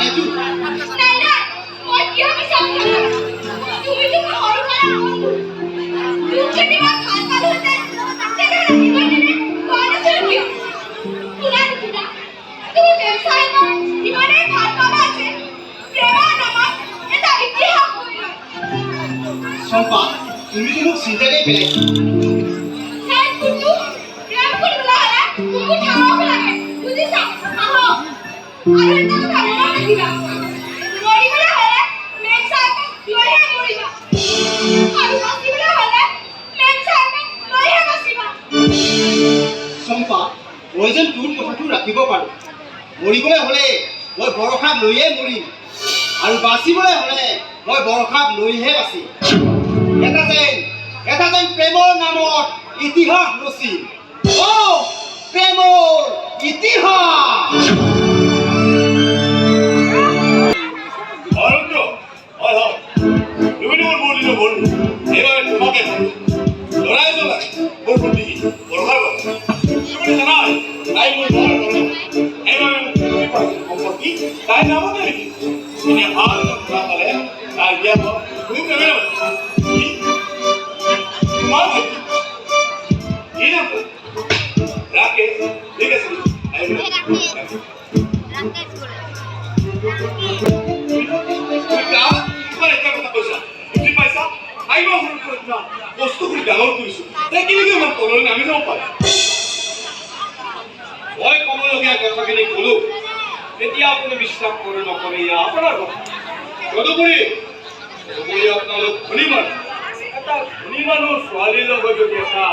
নাইতো নাই নাই মই কিয় বিচাৰি তুমি তো সৰু কৰা তুমি যদি মই ভাল পালোহেঁতেন তেনে ৰাখিবই তেনে কোৱা নাছিল কিয় শুনা শুনা তুমি ব্যৱসায় ইমানেই ভাল পাবা যে প্ৰেমৰ নামত এটা ইতিহাস হৈ ৰয় চম্পা তুমি তো মোক চিন্তাই পেলাইছা সেই কুটু প্ৰেম কৰিবলৈ হ'লে কুকুৰ থামাব লাগে বুজিছা আহো আৰু এটা কথা মনত ৰাখিবা মৰিবলৈ হ'লে মেম চাহেবক লৈহে মৰিবা আৰু বাচিবলৈ হ'লে মেম চাহেবক লৈহে বাচিবা চম্পা মই যেন তোৰ কথাটো ৰাখিব পাৰোঁ মৰিবলৈ হ'লে মই বৰষাক লৈয়ে মৰিম আৰু বাচিবলৈ হ'লে মই বৰষাক লৈহে বাচিম এটা যেন প্ৰেমৰ নামত ইতিহাস ৰচিম প্ৰেমৰ ইতিহাস বস্তুখিনি ডাঙৰ কৰিছো তাই কেনেকৈ ইমান তললৈ নামি যাব পাৰে মই ক'বলগীয়া কথাখিনি ক'লো তেতিয়া আপুনি বিশ্বাস কৰে নকৰে আপোনাৰ কথা তদুপৰি আপোনালোক ধনী মানুহ এটা ধনী মানুহৰ ছোৱালীৰ লগত যদি এটা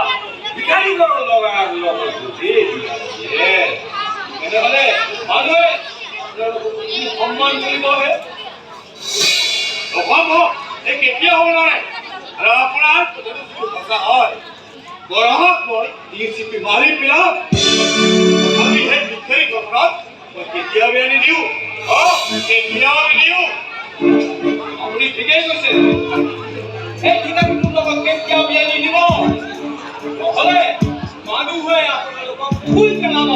ভিখাৰী ঘৰৰ লগত যদি তেনেহ'লে মানুহে সন্মান কৰিবহে অসম্ভৱ এই কেতিয়া হ'ব নোৱাৰে আৰু আপোনাৰ সঁচা হয় গৰহক মই চিপি মাৰি পেলাম তথাপি সেই ভিক্ষাৰী ঘৰত মই কেতিয়াও আনি দিওঁ কেতিয়াও আনি দিওঁ আপুনি ঠিকেই কৈছে সেই ভিক্ষাৰীটোৰ লগত কেতিয়াও বিয়া নিদিব নহ'লে মানুহে আপোনালোকক ফুল পেলাব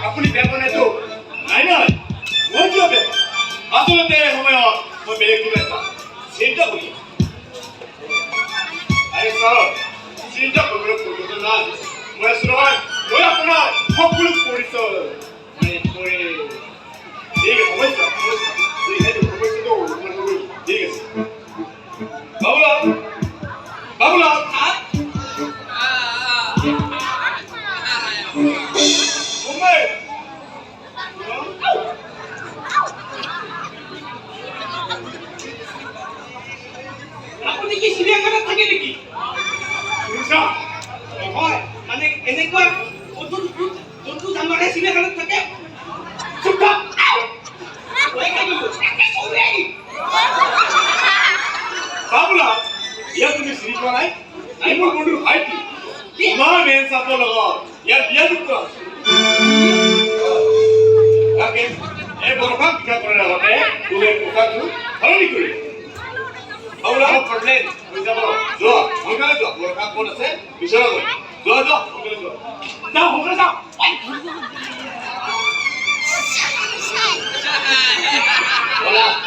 আপুনি বেপনেতো নাই নাই মই কিয় বেপ আচলতে সময়ত মই বেলেগ কিবা এটা চিন্তা কৰি আৰে ছাৰ চিন্তা কৰিবলৈ প্ৰয়োজন নাই মই আছো নহয় মই আপোনাৰ সকলো পৰিচয় ঠিক আছে সমস্যা সমস্যাটো ঠিক আছে বাবুলাল বাবুলাল আপুনি কি চিৰিয়াখানাত থাকে নেকি হয় মানে এনেকুৱা জন্তু জানোৱাৰে চিৰিয়াখানাত থাকে বাবুলাল ইয়াত তুমি চিনি পোৱা নাই নাই মোৰ বন্ধুৰ ভাইটি তোমাৰ মেন চাপৰ লগত ইয়াৰ বিয়া যুক্ত আছে এই বৰষাক বিয়া কৰাৰ আগতে তুমি পোচাকটো সলনি কৰি বাবুলাল পঢ়লেন হৈ যাব যোৱা সোনকালে যোৱা বৰষা ক'ত আছে বিচৰাগৈ যোৱা যোৱা সোনকালে যোৱা যাওঁ সোনকালে যাওঁ বলা